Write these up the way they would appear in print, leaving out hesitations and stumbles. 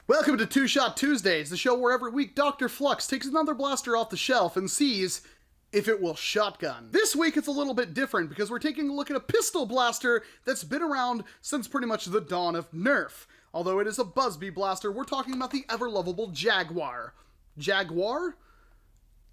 Welcome to Two Shot Tuesdays, the show where every week Dr. Flux takes another blaster off the shelf and sees if it will shotgun. This week it's a little bit different because we're taking a look at a pistol blaster that's been around since pretty much the dawn of NERF. Although it is a BuzzBee blaster, we're talking about the ever-lovable Jaguar. Jaguar?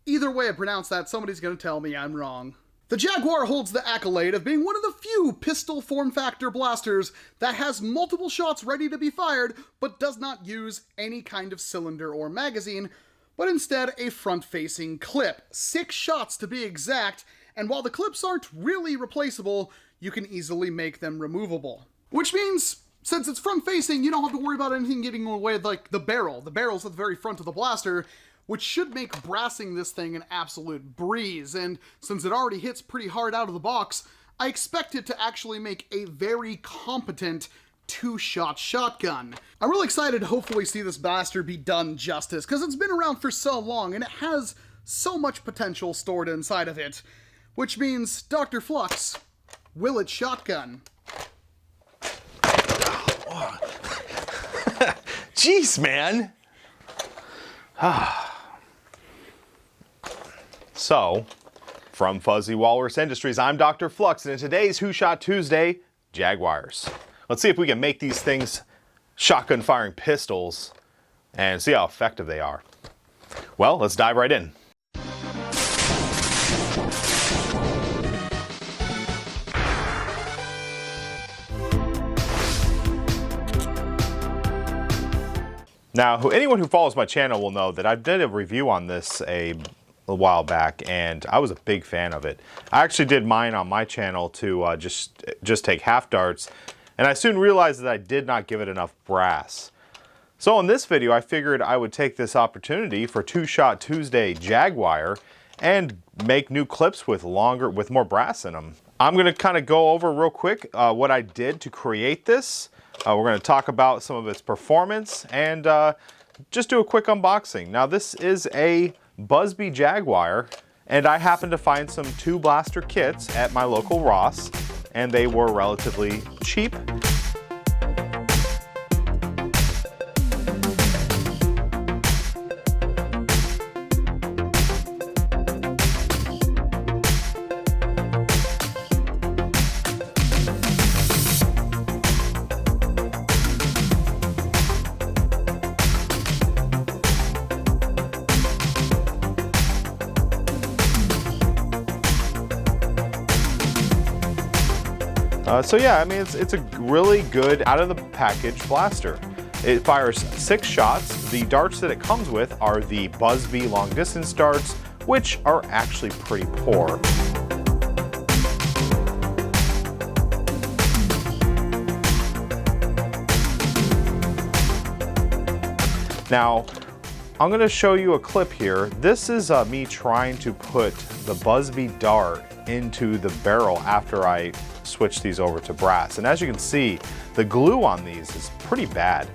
Either way I pronounce that, somebody's gonna tell me I'm wrong. The Jaguar holds the accolade of being one of the few pistol form factor blasters that has multiple shots ready to be fired, but does not use any kind of cylinder or magazine, but instead a front-facing clip. 6 shots to be exact, and while the clips aren't really replaceable, you can easily make them removable. Which means, since it's front-facing, you don't have to worry about anything getting away like the barrel. The barrel's at the very front of the blaster, which should make brassing this thing an absolute breeze, and since it already hits pretty hard out of the box, I expect it to actually make a very competent 2-shot shotgun. I'm really excited to hopefully see this blaster be done justice, because it's been around for so long, and it has so much potential stored inside of it. Which means, Dr. Flux, will it shotgun? Jeez, man! So, from Fuzzy Walrus Industries, I'm Dr. Flux, and in today's Who Shot Tuesday, Jaguars. Let's see if we can make these things shotgun firing pistols and see how effective they are. Well, let's dive right in. Now, anyone who follows my channel will know that I did a review on this a while back, and I was a big fan of it. I actually did mine on my channel to just take half darts, and I soon realized that I did not give it enough brass. So in this video, I figured I would take this opportunity for Two Shot Tuesday Jaguar and make new clips with more brass in them. I'm going to kind of go over real quick what I did to create this. We're going to talk about some of its performance and just do a quick unboxing. Now this is a BuzzBee Jaguar, and I happened to find some 2 blaster kits at my local Ross, and they were relatively cheap. So yeah, I mean, it's a really good out-of-the-package blaster. It fires 6 shots. The darts that it comes with are the BuzzBee long-distance darts, which are actually pretty poor. Now, I'm going to show you a clip here. This is me trying to put the BuzzBee dart into the barrel after I switch these over to brass, and as you can see, the glue on these is pretty bad.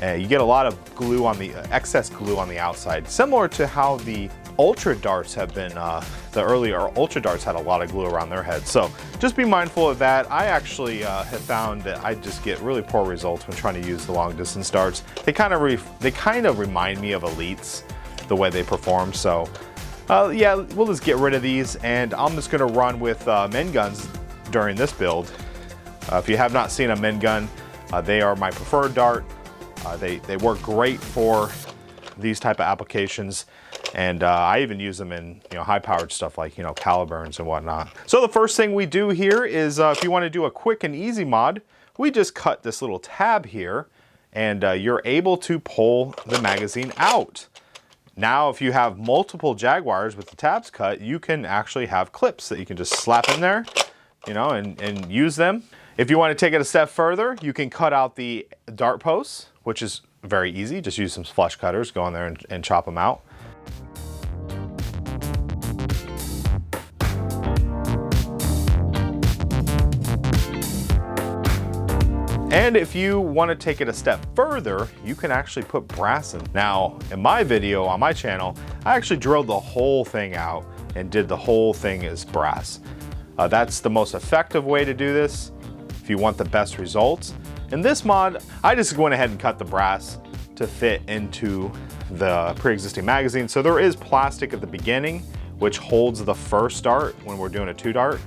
You get a lot of glue on the excess glue on the outside, similar to how the Ultra darts have been. The earlier Ultra darts had a lot of glue around their heads, so just be mindful of that. I actually have found that I just get really poor results when trying to use the long distance darts. They kind of remind me of Elites, the way they perform. So yeah, we'll just get rid of these, and I'm just going to run with min guns during this build. If you have not seen a min gun, they are my preferred dart. They work great for these type of applications, and I even use them in high-powered stuff like caliburns and whatnot. So the first thing we do here is if you want to do a quick and easy mod, we just cut this little tab here, and you're able to pull the magazine out. Now, if you have multiple Jaguars with the tabs cut, you can actually have clips that you can just slap in there, and use them. If you want to take it a step further, you can cut out the dart posts, which is very easy. Just use some flush cutters, go in there and chop them out. And if you want to take it a step further, you can actually put brass in. Now, in my video on my channel, I actually drilled the whole thing out and did the whole thing as brass. That's the most effective way to do this if you want the best results. In this mod, I just went ahead and cut the brass to fit into the pre-existing magazine. So there is plastic at the beginning, which holds the first dart when we're doing a 2-dart.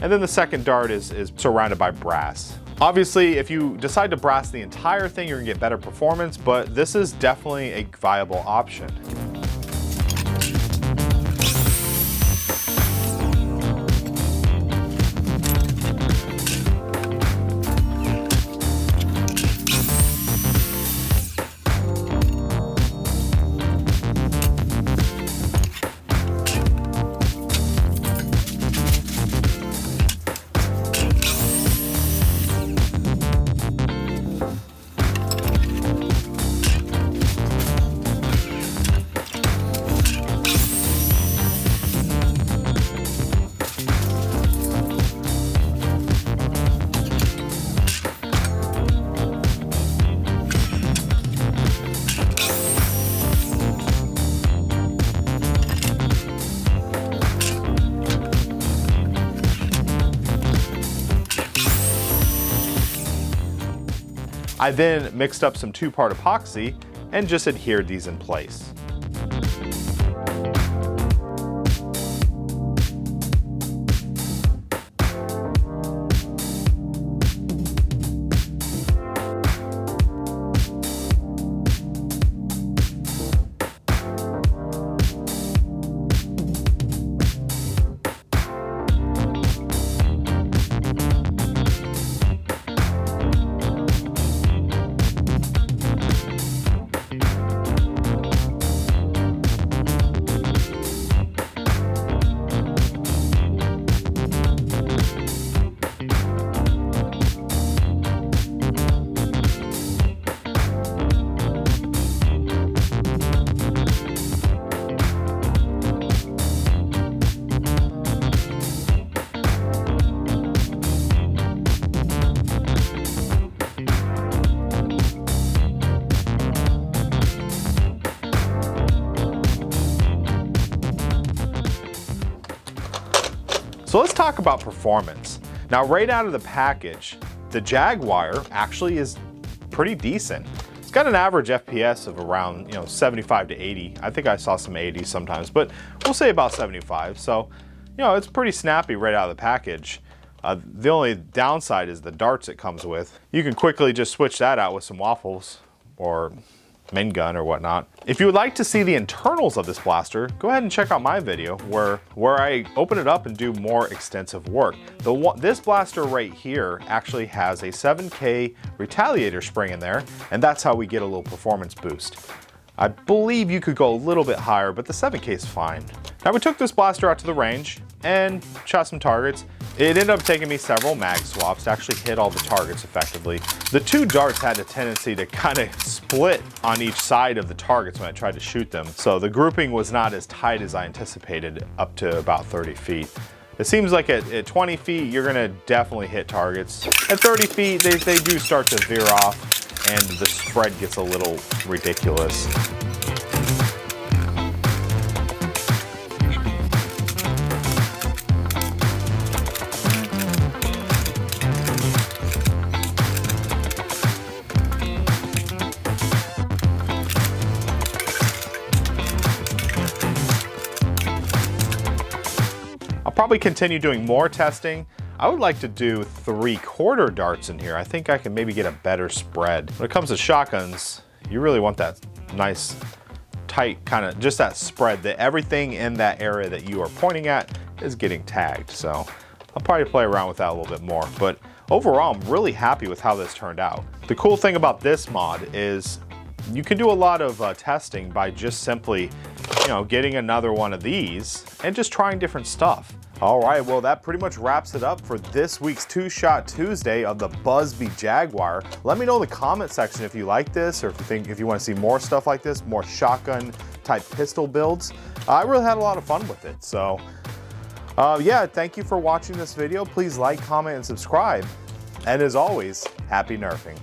And then the second dart is surrounded by brass. Obviously, if you decide to brass the entire thing, you're gonna get better performance, but this is definitely a viable option. I then mixed up some 2-part epoxy and just adhered these in place. So let's talk about performance. Now, right out of the package, the Jaguar actually is pretty decent. It's got an average FPS of around 75 to 80. I think I saw some 80s sometimes, but we'll say about 75. So, it's pretty snappy right out of the package. The only downside is the darts it comes with. You can quickly just switch that out with some waffles or min gun or whatnot. If you would like to see the internals of this blaster, go ahead and check out my video where I open it up and do more extensive work. This blaster right here actually has a 7K retaliator spring in there, and that's how we get a little performance boost. I believe you could go a little bit higher, but the 7K is fine. Now, we took this blaster out to the range and shot some targets. It ended up taking me several mag swaps to actually hit all the targets effectively. The 2 darts had a tendency to kind of split on each side of the targets when I tried to shoot them, so the grouping was not as tight as I anticipated up to about 30 feet. It seems like at 20 feet, you're gonna definitely hit targets. At 30 feet, they do start to veer off and the spread gets a little ridiculous. Probably continue doing more testing. I would like to do 3/4 darts in here. I think I can maybe get a better spread. When it comes to shotguns, you really want that nice, tight kind of, just that spread, that everything in that area that you are pointing at is getting tagged. So I'll probably play around with that a little bit more. But overall, I'm really happy with how this turned out. The cool thing about this mod is you can do a lot of testing by just simply, getting another one of these and just trying different stuff. All right, well, that pretty much wraps it up for this week's 2-Shot Tuesday of the BuzzBee Jaguar. Let me know in the comment section if you like this, or if you want to see more stuff like this, more shotgun type pistol builds. I really had a lot of fun with it. So yeah, thank you for watching this video. Please like, comment, and subscribe. And as always, happy nerfing.